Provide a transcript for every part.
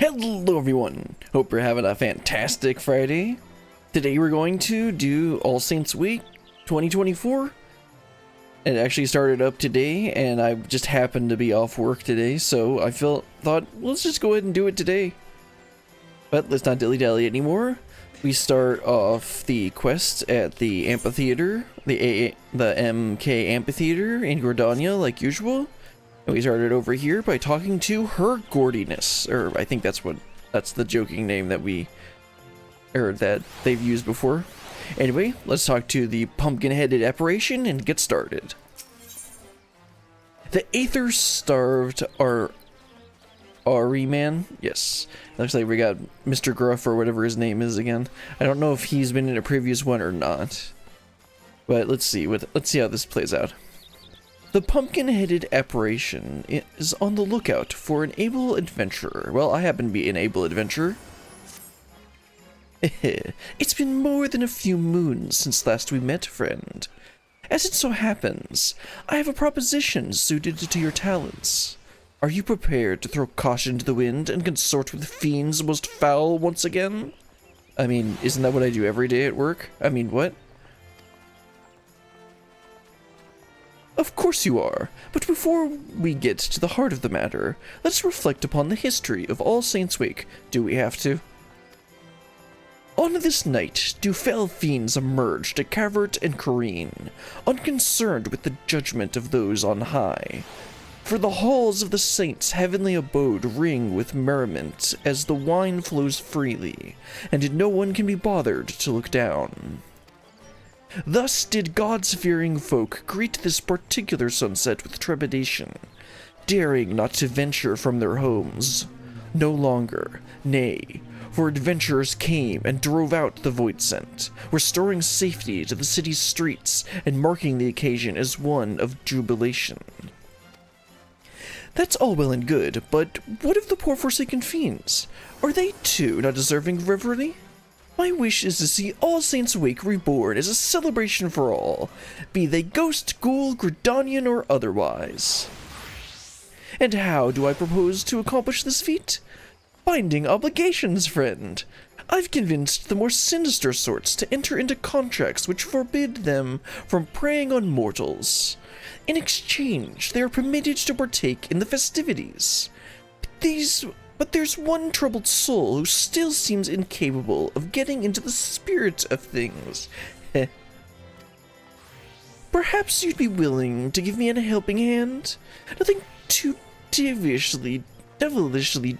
Hello everyone, hope you're having a fantastic Friday. Today we're going to do All Saints Week 2024. It actually started up today and I just happened to be off work today, so I thought let's just go ahead and do it today. But let's not dilly-dally anymore. We start off the quest at the amphitheater, the MK amphitheater in Gordania like usual. And we started over here by talking to Her Gordiness, or I think that's the joking name that that they've used before. Anyway, let's talk to the pumpkin-headed apparition and get started. The Aether-starved Ari man, yes. Looks like we got Mr. Gruff or whatever his name is again. I don't know if he's been in a previous one or not, but let's see how this plays out. The pumpkin-headed apparition is on the lookout for an able adventurer. Well, I happen to be an able adventurer. It's been more than a few moons since last we met, friend. As it so happens, I have a proposition suited to your talents. Are you prepared to throw caution to the wind and consort with fiends most foul once again? I mean, isn't that what I do every day at work? I mean, what? Of course you are, but before we get to the heart of the matter, let's reflect upon the history of All Saints Week. Do we have to? On this night, do fell fiends emerge to cavort and careen, unconcerned with the judgment of those on high. For the halls of the saints' heavenly abode ring with merriment as the wine flows freely, and no one can be bothered to look down. Thus did God's-fearing folk greet this particular sunset with trepidation, daring not to venture from their homes. No longer, nay, for adventurers came and drove out the void scent, restoring safety to the city's streets and marking the occasion as one of jubilation. That's all well and good, but what of the poor forsaken fiends? Are they too not deserving of reverence? My wish is to see All Saints Week reborn as a celebration for all, be they ghost, ghoul, Gridanian, or otherwise. And how do I propose to accomplish this feat? Binding obligations, friend. I've convinced the more sinister sorts to enter into contracts which forbid them from preying on mortals. In exchange, they are permitted to partake in the festivities. But there's one troubled soul who still seems incapable of getting into the spirit of things. Perhaps you'd be willing to give me a helping hand? Nothing too devilishly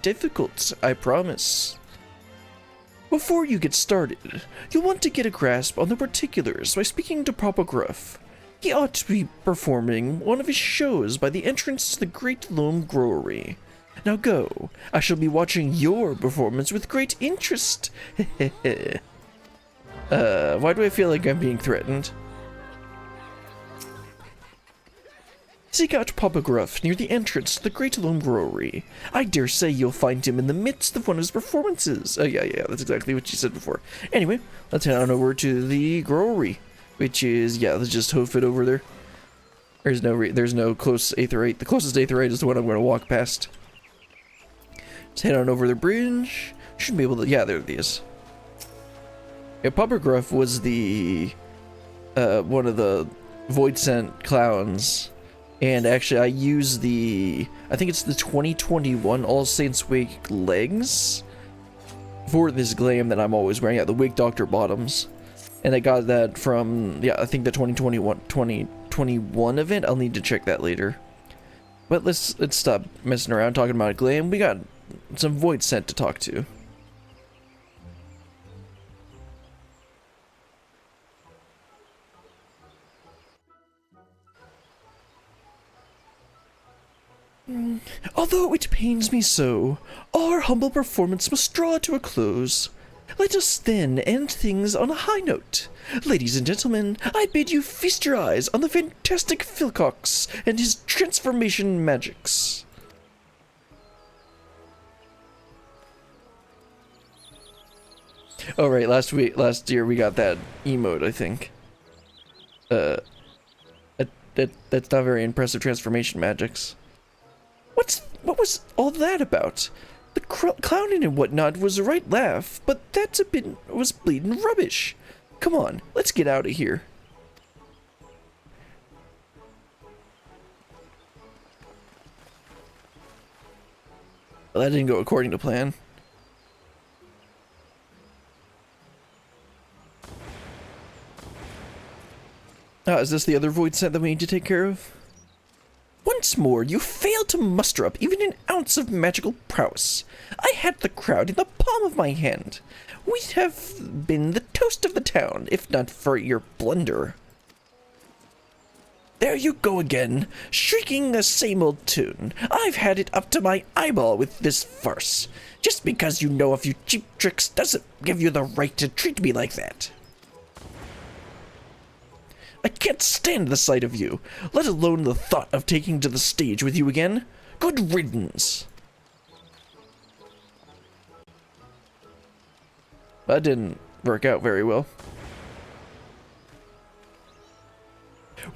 difficult, I promise. Before you get started, you'll want to get a grasp on the particulars by speaking to Papa Gruff. He ought to be performing one of his shows by the entrance to the Great Loam Growery. Now go. I shall be watching your performance with great interest. Why do I feel like I'm being threatened? Seek out Papa Gruff near the entrance to the Great Loam Growery. I dare say you'll find him in the midst of one of his performances. Yeah, that's exactly what she said before. Anyway, let's head on over to the Growery, which is, let's just hoof it over there. There's no close Aetherite. The closest Aetherite is the one I'm going to walk past. Let's head on over the bridge. Should be able to, there it is. Yeah, Papa Gruff was the, one of the Void Scent clowns. And actually, I use I think it's the 2021 All Saints Week legs for this glam that I'm always wearing. Yeah, the Wig Doctor bottoms. And I got that from, I think the 2021 event. I'll need to check that later. But let's stop messing around talking about a glam. We got some Void Scent to talk to. Although it pains me so, our humble performance must draw to a close. Let us then end things on a high note. Ladies and gentlemen, I bid you feast your eyes on the fantastic Philcox and his transformation magics. Oh right, last year we got that emote, I think. That's not very impressive transformation magics. What was all that about? The clowning and whatnot was a right laugh, but that's was bleeding rubbish. Come on, let's get out of here. Well, that didn't go according to plan. Is this the other void set that we need to take care of? Once more, you failed to muster up even an ounce of magical prowess. I had the crowd in the palm of my hand. We'd have been the toast of the town, if not for your blunder. There you go again, shrieking the same old tune. I've had it up to my eyeball with this farce. Just because you know a few cheap tricks doesn't give you the right to treat me like that. I can't stand the sight of you, let alone the thought of taking to the stage with you again. Good riddance. That didn't work out very well.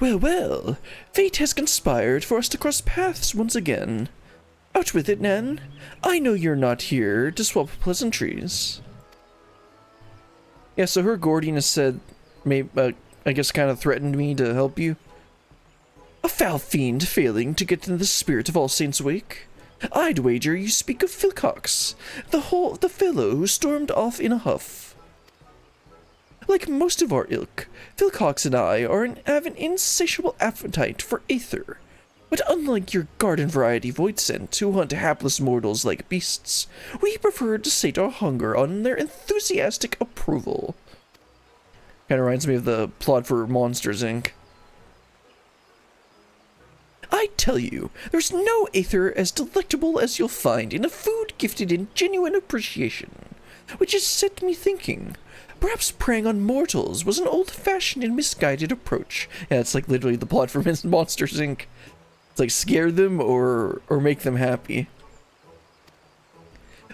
Well, well, fate has conspired for us to cross paths once again. Out with it, Nan. I know you're not here to swap pleasantries. Yeah, so her Gordian said, I guess kind of threatened me to help you. A foul fiend failing to get in the spirit of All Saints' Wake. I'd wager you speak of Philcox, the fellow who stormed off in a huff. Like most of our ilk, Philcox and I have an insatiable appetite for aether. But unlike your garden variety void scent who hunt hapless mortals like beasts, we prefer to sate our hunger on their enthusiastic approval. Kind of reminds me of the plot for Monsters, Inc. I tell you, there's no aether as delectable as you'll find in a food gifted in genuine appreciation. Which has set me thinking, perhaps preying on mortals was an old-fashioned and misguided approach. Yeah, it's like literally the plot for Monsters, Inc. It's like scare them or make them happy.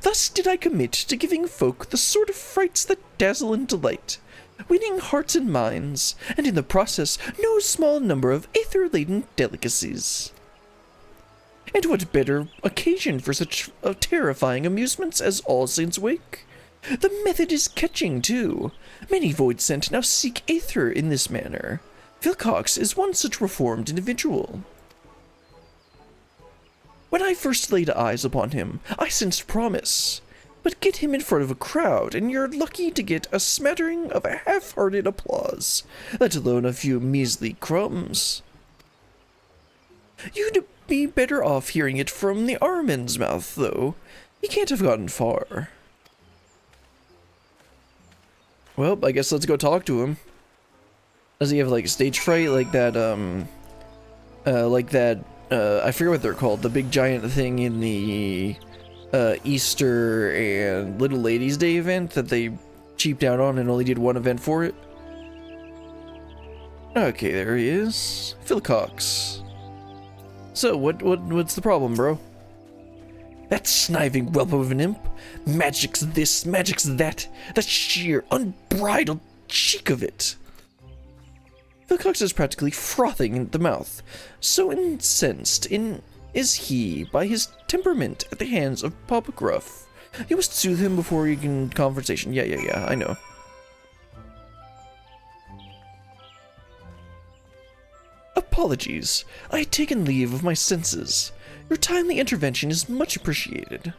Thus did I commit to giving folk the sort of frights that dazzle and delight, winning hearts and minds, and in the process no small number of aether-laden delicacies. And what better occasion for such terrifying amusements as All Saints' Wake? The method is catching, too. Many void scent now seek aether in this manner. Philcox is one such reformed individual. When I first laid eyes upon him, I sensed promise. But get him in front of a crowd, and you're lucky to get a smattering of a half-hearted applause, let alone a few measly crumbs. You'd be better off hearing it from the Armin's mouth, though. He can't have gotten far. Well, I guess let's go talk to him. Does he have, like, stage fright? Like that, I forget what they're called. The big giant thing in the Easter and Little Ladies' Day event that they cheaped out on and only did one event for it. Okay, there he is. Philcox. So, what's the problem, bro? That sniving whelp of an imp. Magic's this, magic's that. The sheer, unbridled cheek of it. Philcox is practically frothing at the mouth. So incensed is he by his temperament at the hands of Papa Gruff. You must soothe him before you can conversation. Yeah, I know. Apologies. I had taken leave of my senses. Your timely intervention is much appreciated.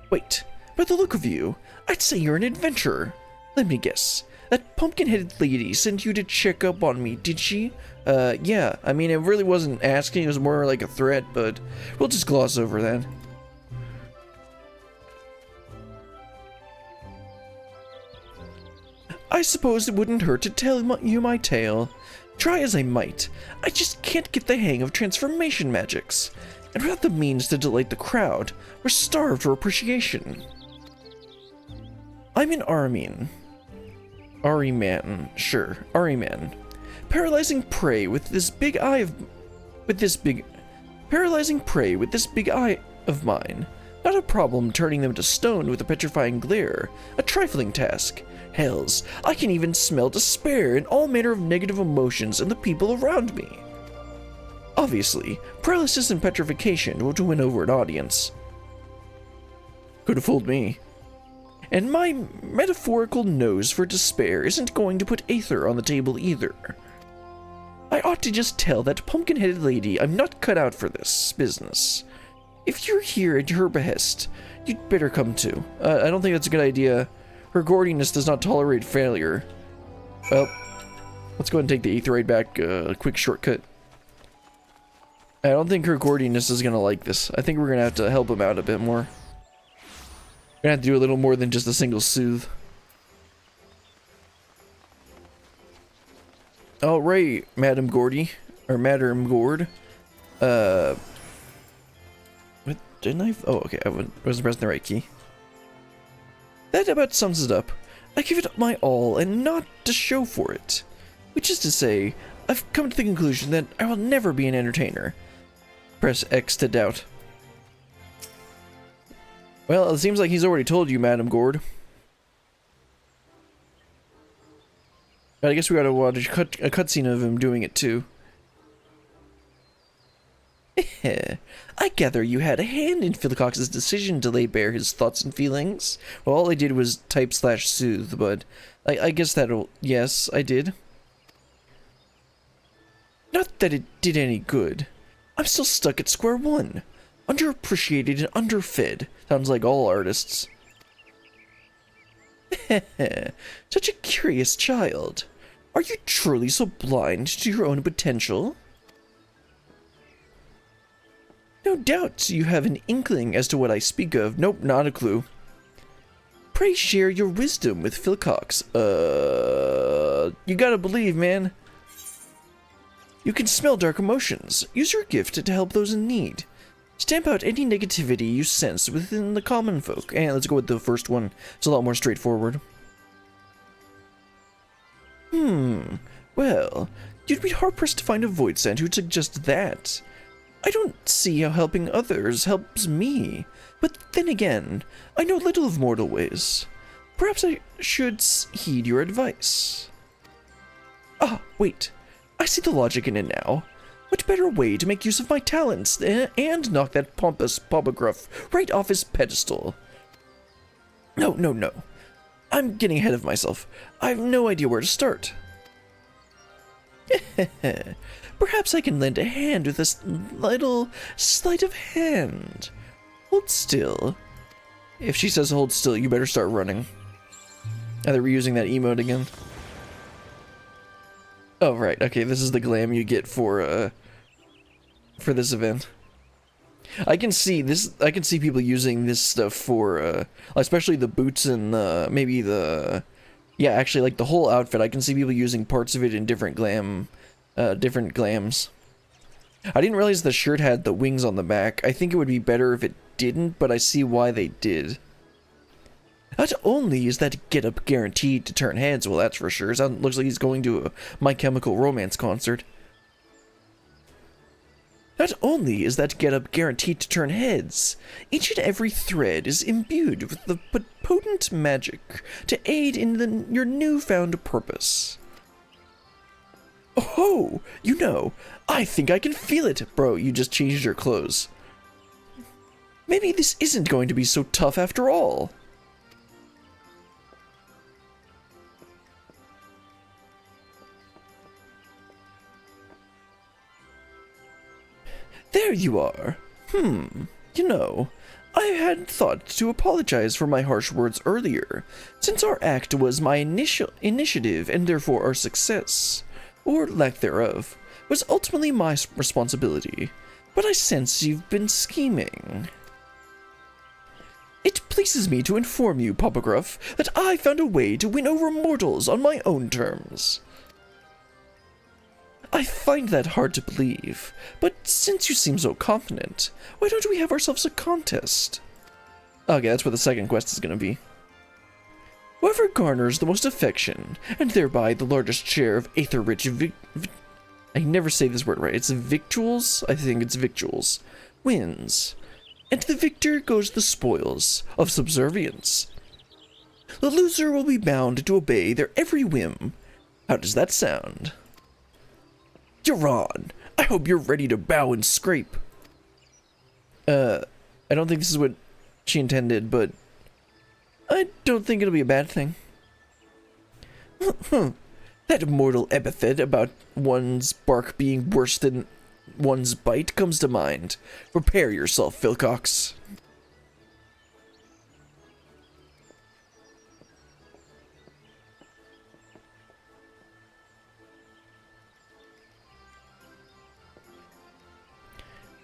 Wait, by the look of you, I'd say you're an adventurer. Let me guess. That pumpkin-headed lady sent you to check up on me, did she? Yeah. I mean, it really wasn't asking, it was more like a threat, but we'll just gloss over that. I suppose it wouldn't hurt to tell you my tale. Try as I might, I just can't get the hang of transformation magics. And without the means to delight the crowd, we're starved for appreciation. I'm an Ahriman. Ahriman. Paralyzing prey with this big eye of mine. Not a problem turning them to stone with a petrifying glare. A trifling task. Hells, I can even smell despair and all manner of negative emotions in the people around me. Obviously, paralysis and petrification will win over an audience. Could have fooled me. And my metaphorical nose for despair isn't going to put Aether on the table either. I ought to just tell that pumpkin-headed lady I'm not cut out for this business. If you're here at her behest, you'd better come too. I don't think that's a good idea. Her gaudiness does not tolerate failure. Well, let's go ahead and take the Aetherite back, a quick shortcut. I don't think her gaudiness is gonna like this. I think we're gonna have to help him out a bit more. We're gonna have to do a little more than just a single soothe. Alright, Madam Gordy, or Madam Gord. What, didn't I? Oh, okay, I wasn't pressing the right key. That about sums it up. I give it my all and not to show for it. Which is to say, I've come to the conclusion that I will never be an entertainer. Press X to doubt. Well, it seems like he's already told you, Madam Gord. But I guess we gotta watch a cutscene of him doing it too. I gather you had a hand in Philcox's decision to lay bare his thoughts and feelings. Well, all I did was type/soothe, but I guess that'll... Yes, I did. Not that it did any good. I'm still stuck at square one. Underappreciated and underfed. Sounds like all artists. Such a curious child. Are you truly so blind to your own potential? No doubt you have an inkling as to what I speak of. Nope, not a clue. Pray share your wisdom with Philcox. You gotta believe, man. You can smell dark emotions. Use your gift to help those in need. Stamp out any negativity you sense within the common folk. And let's go with the first one. It's a lot more straightforward. Well, you'd be hard-pressed to find a void scent who'd suggest that. I don't see how helping others helps me. But then again, I know little of mortal ways. Perhaps I should heed your advice. Ah, wait. I see the logic in it now. What better way to make use of my talents and knock that pompous Popogruff right off his pedestal? No. I'm getting ahead of myself. I have no idea where to start. Perhaps I can lend a hand with this little sleight of hand. Hold still. If she says hold still, you better start running. Are they reusing that emote again? Oh, right. Okay, this is the glam you get for this event. I can see people using this stuff for, especially the boots and, maybe the... Yeah, actually, like, the whole outfit, I can see people using parts of it in different glams. I didn't realize the shirt had the wings on the back. I think it would be better if it didn't, but I see why they did. Not only is that get-up guaranteed to turn heads, well, that's for sure. Looks like he's going to a My Chemical Romance concert. Not only is that get-up guaranteed to turn heads, each and every thread is imbued with the potent magic to aid in your newfound purpose. Oh, you know, I think I can feel it. Bro, you just changed your clothes. Maybe this isn't going to be so tough after all. There you are. You know, I had thought to apologize for my harsh words earlier, since our act was my initial initiative and therefore our success, or lack thereof, was ultimately my responsibility. But I sense you've been scheming. It pleases me to inform you, Popogruff, that I found a way to win over mortals on my own terms. I find that hard to believe, but since you seem so confident, why don't we have ourselves a contest? Okay, that's what the second quest is going to be. Whoever garners the most affection, and thereby the largest share of aether-rich I can never say this word right. It's victuals? I think it's victuals. Wins. And to the victor goes the spoils of subservience. The loser will be bound to obey their every whim. How does that sound? You're on. I hope you're ready to bow and scrape. I don't think this is what... she intended, but I don't think it'll be a bad thing. That mortal epithet about one's bark being worse than one's bite comes to mind. Prepare yourself, Philcox.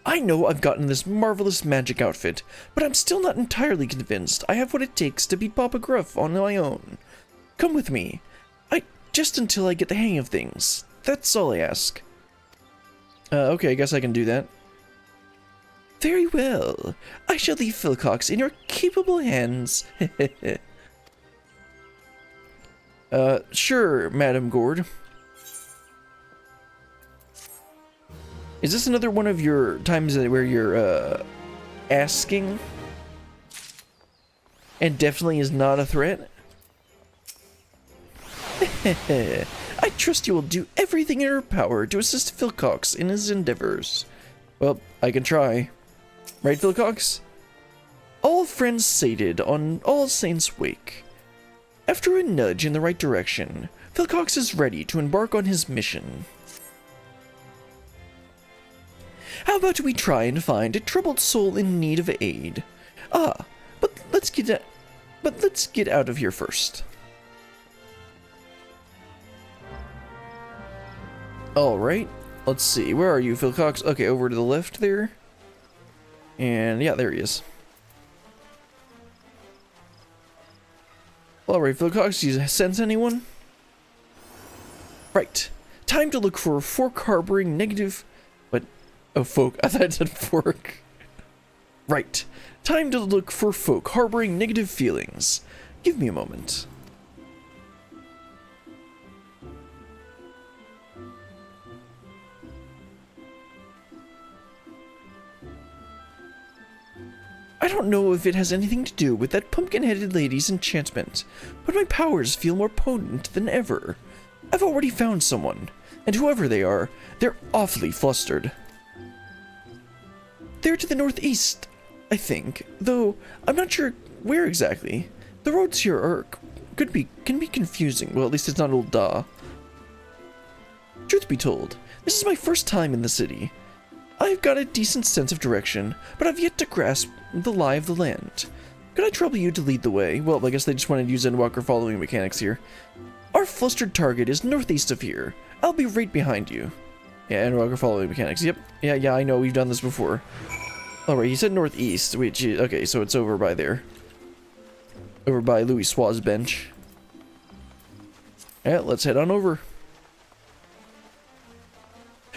I know I've gotten this marvelous magic outfit, but I'm still not entirely convinced I have what it takes to beat Papa Gruff on my own. Come with me. Just until I get the hang of things. That's all I ask. Okay, I guess I can do that. Very well. I shall leave Philcox in your capable hands. Sure, Madam Gord. Is this another one of your times where you're, asking? And definitely is not a threat? I trust you will do everything in your power to assist Philcox in his endeavors. Well, I can try. Right, Philcox? All friends sated on All Saints' wake. After a nudge in the right direction, Philcox is ready to embark on his mission. How about we try and find a troubled soul in need of aid? But let's get out of here first. Alright, let's see. Where are you, Philcox? Okay, over to the left there. And yeah, there he is. Alright, Philcox, do you sense anyone? Right. Time to look for folk harboring negative... What? Oh, folk. I thought it said fork. Right. Time to look for folk harboring negative feelings. Give me a moment. I don't know if it has anything to do with that pumpkin-headed lady's enchantment, but my powers feel more potent than ever. I've already found someone, and whoever they are, they're awfully flustered. They're to the northeast, I think, though I'm not sure where exactly. The roads here can be confusing. Well, at least it's not Old Da. Truth be told, this is my first time in the city. I've got a decent sense of direction, but I've yet to grasp the lie of the land. Could I trouble you to lead the way? Well, I guess they just want to use Endwalker following mechanics here. Our flustered target is northeast of here. I'll be right behind you. Yeah, Endwalker following mechanics. Yep. Yeah, I know. We've done this before. Alright, he said northeast. Wait, okay, so it's over by there. Over by Louis Sua's bench. Yeah, let's head on over.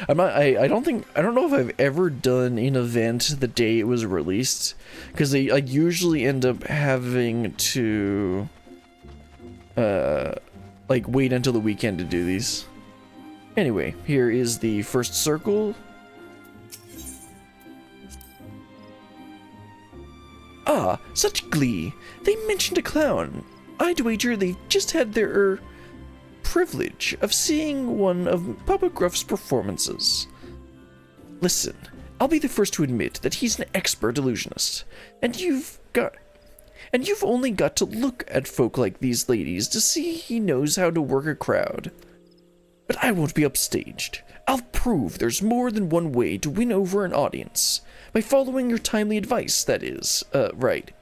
I don't know if I've ever done an event the day it was released, because I usually end up having to like wait until the weekend to do these. Anyway, here is the first circle. Ah, such glee. They mentioned a clown. I'd wager they've just had their privilege of seeing one of Papa Gruff's performances. Listen, I'll be the first to admit that he's an expert illusionist, and you've only got to look at folk like these ladies to see he knows how to work a crowd. But I won't be upstaged. I'll prove there's more than one way to win over an audience, by following your timely advice, that is. Right.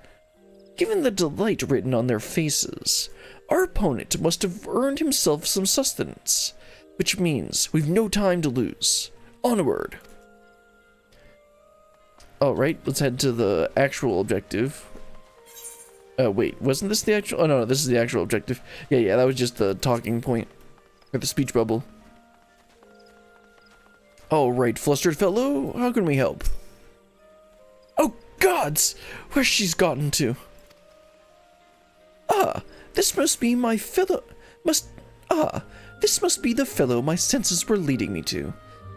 Given the delight written on their faces, our opponent must have earned himself some sustenance, which means we've no time to lose. Onward. Alright, let's head to the actual objective. Wait, wasn't this the actual... Oh, no, this is the actual objective. Yeah, that was just the talking point. Or the speech bubble. Alright, flustered fellow, how can we help? Oh, gods! Where she's gotten to. This must be the fellow my senses were leading me to.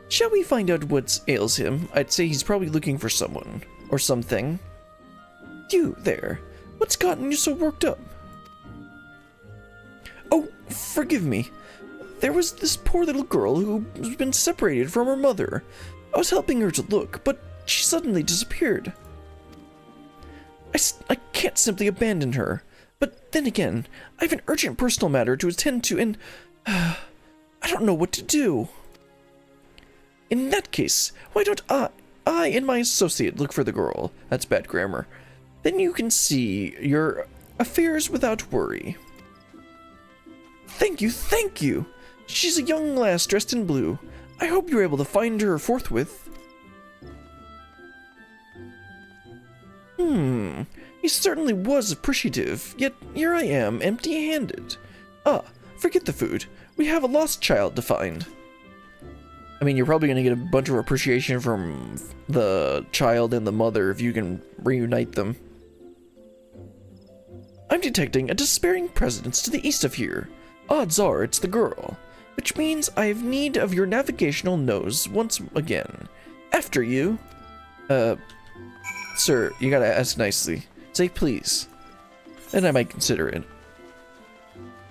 Shall we find out what ails him? I'd say he's probably looking for someone. Or something. You, there. What's gotten you so worked up? Oh, forgive me. There was this poor little girl who's been separated from her mother. I was helping her to look, but she suddenly disappeared. I can't simply abandon her. But then again, I have an urgent personal matter to attend to, and I don't know what to do. In that case, why don't I and my associate look for the girl? That's bad grammar. Then you can see your affairs without worry. Thank you, thank you! She's a young lass dressed in blue. I hope you're able to find her forthwith. He certainly was appreciative, yet here I am, empty-handed. Ah, forget the food. We have a lost child to find. I mean, you're probably going to get a bunch of appreciation from the child and the mother if you can reunite them. I'm detecting a despairing presence to the east of here. Odds are it's the girl, which means I have need of your navigational nose once again. After you. Sir, you gotta ask nicely. Say please. And I might consider it.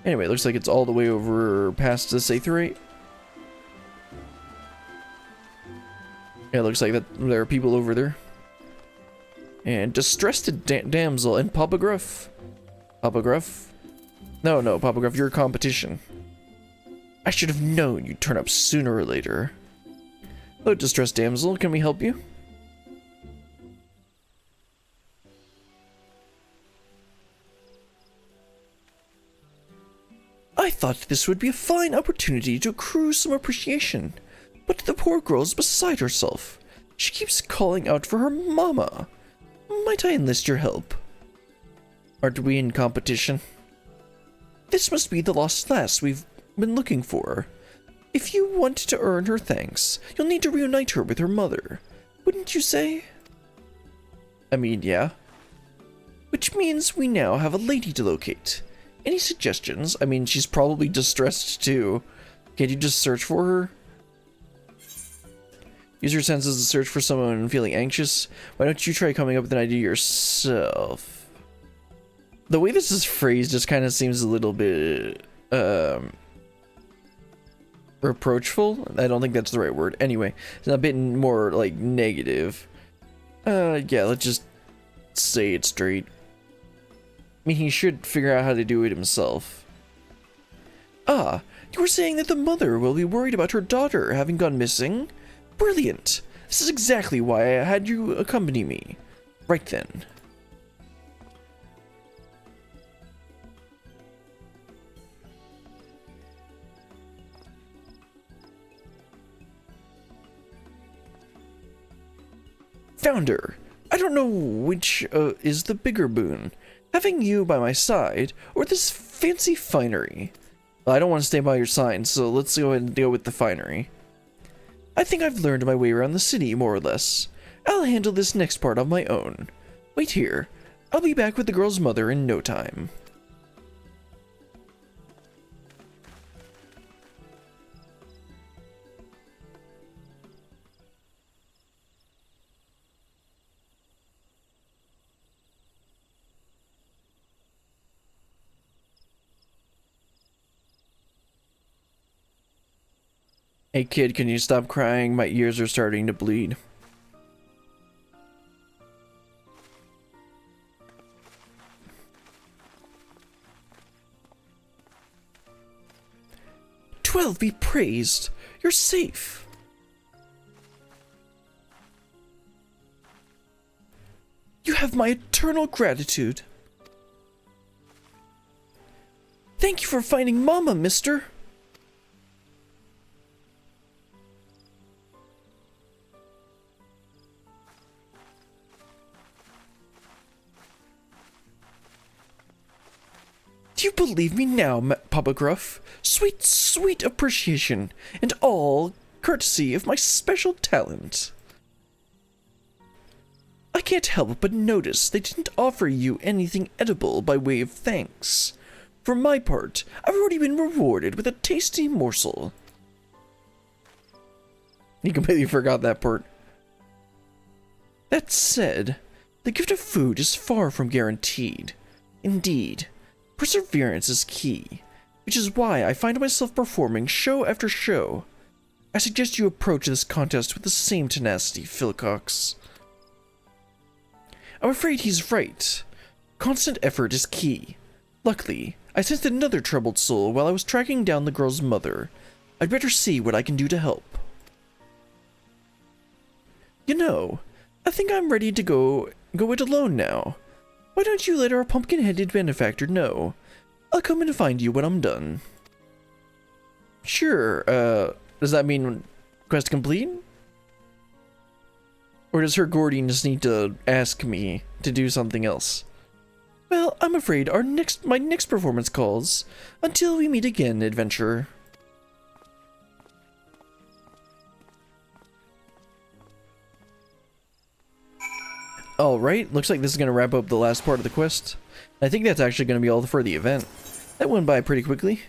Anyway, looks like it's all the way over past this A38. Yeah, it looks like that there are people over there. And distressed damsel and Papa Gruff. Papa Gruff? No, Papa Gruff, you're a competition. I should have known you'd turn up sooner or later. Hello, distressed damsel, can we help you? I thought this would be a fine opportunity to accrue some appreciation, but the poor girl's beside herself. She keeps calling out for her mama. Might I enlist your help? Aren't we in competition? This must be the lost lass we've been looking for. If you want to earn her thanks, you'll need to reunite her with her mother. Wouldn't you say? I mean, yeah. Which means we now have a lady to locate. Any suggestions? I mean, she's probably distressed too. Can't you just search for her? Use your senses to search for someone feeling anxious. Why don't you try coming up with an idea yourself? The way this is phrased just kind of seems a little bit reproachful. I don't think that's the right word. Anyway, it's a bit more like negative. Yeah, let's just say it straight. I mean, he should figure out how to do it himself. Ah, you were saying that the mother will be worried about her daughter having gone missing? Brilliant! This is exactly why I had you accompany me. Right then. Found her. I don't know which is the bigger boon. Having you by my side, or this fancy finery. Well, I don't want to stay by your side, so let's go ahead and deal with the finery. I think I've learned my way around the city, more or less. I'll handle this next part on my own. Wait here. I'll be back with the girl's mother in no time. Hey kid, can you stop crying? My ears are starting to bleed. "12 be praised! You're safe!" "You have my eternal gratitude." "Thank you for finding Mama, mister." "Do you believe me now, Papa Gruff? Sweet, sweet appreciation, and all courtesy of my special talent." "I can't help but notice they didn't offer you anything edible by way of thanks. For my part, I've already been rewarded with a tasty morsel." He completely forgot that part. "That said, the gift of food is far from guaranteed. Indeed, perseverance is key, which is why I find myself performing show after show. I suggest you approach this contest with the same tenacity, Philcox." I'm afraid he's right. Constant effort is key. Luckily, I sensed another troubled soul while I was tracking down the girl's mother. I'd better see what I can do to help. You know, I think I'm ready to go it alone now. Why don't you let our pumpkin-headed benefactor know? I'll come and find you when I'm done. Sure, does that mean quest complete? Or does her Gordian just need to ask me to do something else? Well, I'm afraid my next performance calls. Until we meet again, adventurer. Alright, looks like this is going to wrap up the last part of the quest. I think that's actually going to be all for the event. That went by pretty quickly.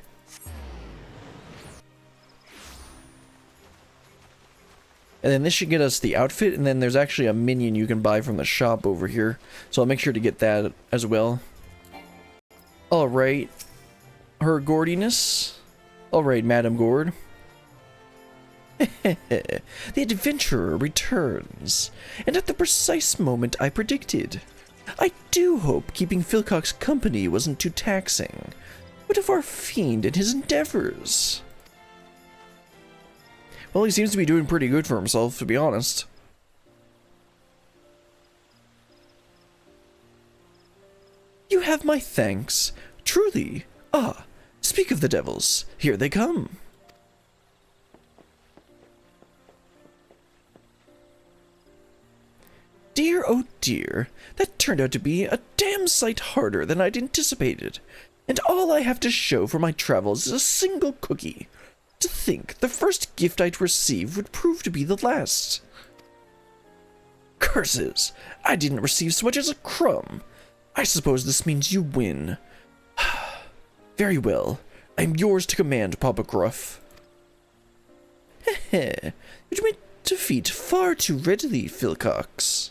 And then this should get us the outfit, and then there's actually a minion you can buy from the shop over here. So I'll make sure to get that as well. Alright. Her Gordiness. Alright, Madam Gord. The adventurer returns, and at the precise moment I predicted. I do hope keeping Philcock's company wasn't too taxing. What of our fiend and his endeavors? Well, he seems to be doing pretty good for himself, to be honest. You have my thanks, truly. Ah, speak of the devils, here they come. Dear, oh dear, that turned out to be a damn sight harder than I'd anticipated. And all I have to show for my travels is a single cookie. To think the first gift I'd receive would prove to be the last. Curses! I didn't receive so much as a crumb. I suppose this means you win. Very well. I'm yours to command, Papa Gruff. Heh, you'd admit defeat far too readily, Philcox.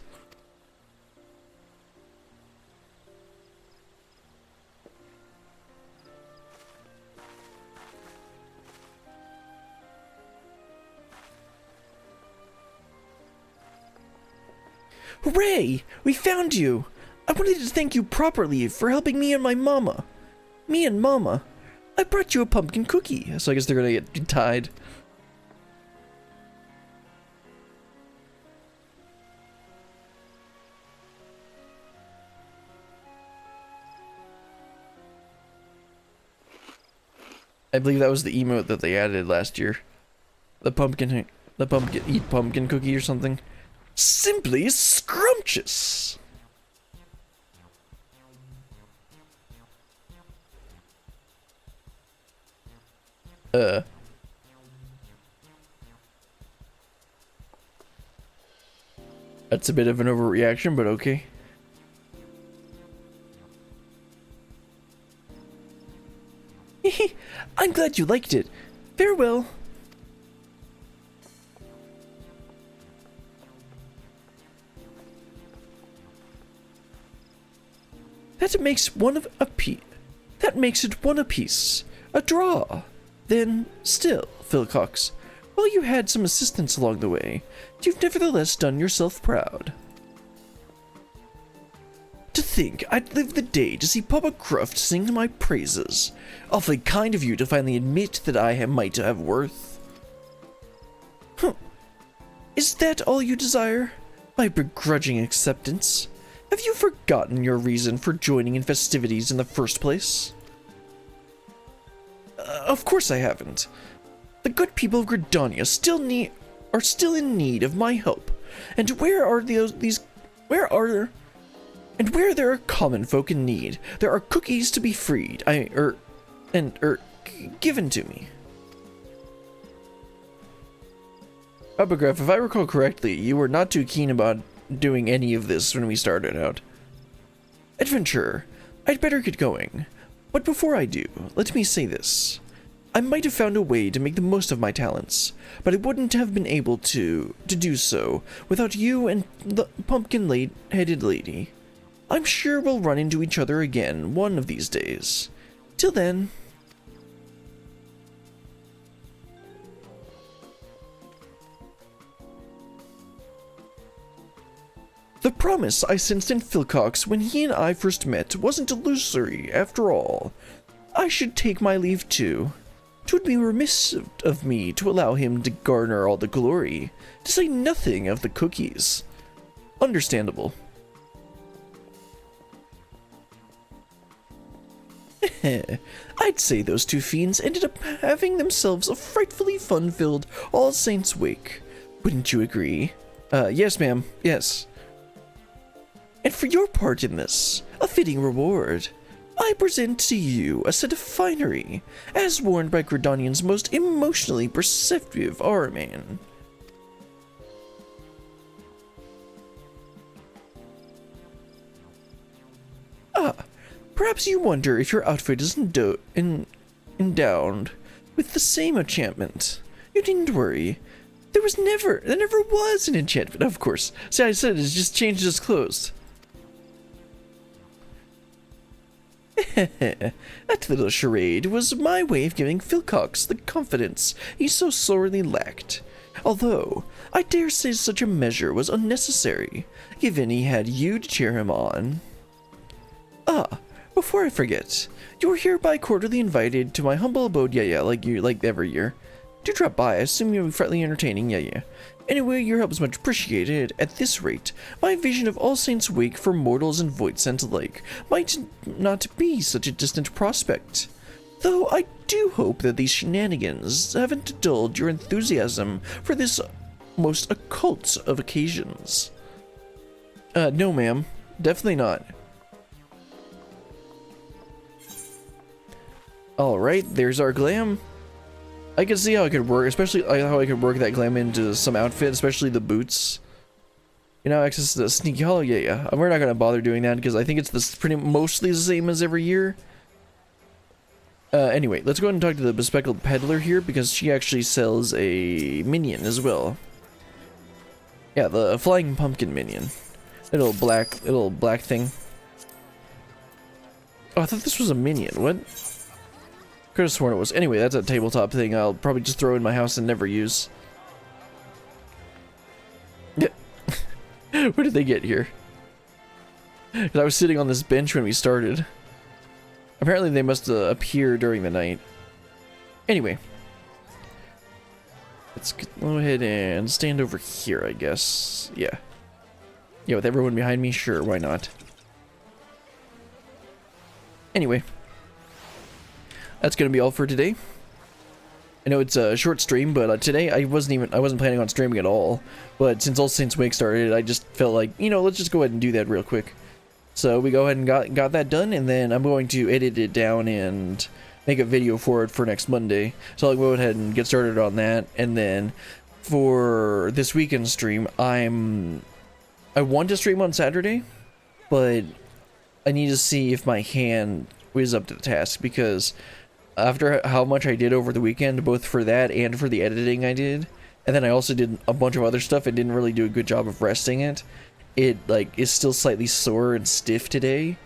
Hooray! We found you! I wanted to thank you properly for helping me and my mama. Me and Mama. I brought you a pumpkin cookie, so I guess they're gonna get tied. I believe that was the emote that they added last year. The pumpkin eat pumpkin cookie or something. Simply scrumptious! That's a bit of an overreaction, but okay. I'm glad you liked it. Farewell. That makes it one apiece. A draw. Then, still, Philcox, while you had some assistance along the way, you've nevertheless done yourself proud. To think I'd live the day to see Papa Gruff sing my praises. Awfully kind of you to finally admit that I might have worth. Is that all you desire? My begrudging acceptance? Have you forgotten your reason for joining in festivities in the first place? Of course I haven't. The good people of Gridania are still in need of my help. And where there are common folk in need, there are cookies to be freed. Given to me. Uppergriff, if I recall correctly, you were not too keen about doing any of this when we started out. Adventurer, I'd better get going. But before I do, let me say this. I might have found a way to make the most of my talents, but I wouldn't have been able to do so without you and the pumpkin-headed lady. I'm sure we'll run into each other again one of these days. Till then... The promise I sensed in Philcox when he and I first met wasn't illusory, after all. I should take my leave too. 'Twould be remiss of me to allow him to garner all the glory, to say nothing of the cookies. Understandable. I'd say those two fiends ended up having themselves a frightfully fun-filled All Saints' Wake. Wouldn't you agree? Yes, ma'am. Yes. And for your part in this, a fitting reward. I present to you a set of finery, as worn by Gridanian's most emotionally perceptive Araman. Ah, perhaps you wonder if your outfit is endowed with the same enchantment. You needn't worry. There never was an enchantment, of course. See, I said it's just changed its clothes. That little charade was my way of giving Philcox the confidence he so sorely lacked. Although, I dare say such a measure was unnecessary, given he had you to cheer him on. Ah, before I forget, you are hereby cordially invited to my humble abode, like every year. Do drop by, I assume you'll be friendly entertaining, Anyway, your help is much appreciated. At this rate, my vision of All Saints' Wake for mortals and voidsent alike might not be such a distant prospect. Though I do hope that these shenanigans haven't dulled your enthusiasm for this most occult of occasions. No ma'am. Definitely not. Alright, there's our glam. I can see how it could work, especially how I could work that glam into some outfit, especially the boots. You know, access to the sneaky hollow, yeah. We're not gonna bother doing that because I think it's mostly the same as every year. Anyway, let's go ahead and talk to the bespectacled peddler here because she actually sells a minion as well. Yeah, the flying pumpkin minion. Little black thing. Oh, I thought this was a minion. What? Could have sworn it was. Anyway, that's a tabletop thing I'll probably just throw in my house and never use. Yeah. Where did they get here? Because I was sitting on this bench when we started. Apparently they must appear during the night. Anyway. Let's go ahead and stand over here, I guess. Yeah. Yeah, with everyone behind me? Sure, why not? Anyway. That's gonna be all for today. I know it's a short stream, but today I wasn't planning on streaming at all. But since All Saints Wake started, I just felt like, you know, let's just go ahead and do that real quick. So we go ahead and got that done, and then I'm going to edit it down and make a video for it for next Monday. So I'll go ahead and get started on that, and then for this weekend stream, I want to stream on Saturday, but I need to see if my hand was up to the task, because after how much I did over the weekend, both for that and for the editing I did, and then I also did a bunch of other stuff and didn't really do a good job of resting it, like is still slightly sore and stiff today.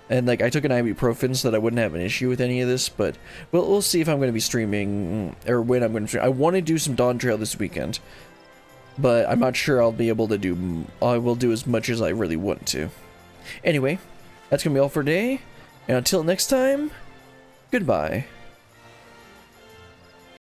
And like I took an ibuprofen so that I wouldn't have an issue with any of this, but we'll see if I'm going to be streaming or when I'm going to stream. I want to do some Dawn Trail this weekend, but I'm not sure I'll be able to do. I will do as much as I really want to. Anyway, that's going to be all for today. And until next time, goodbye.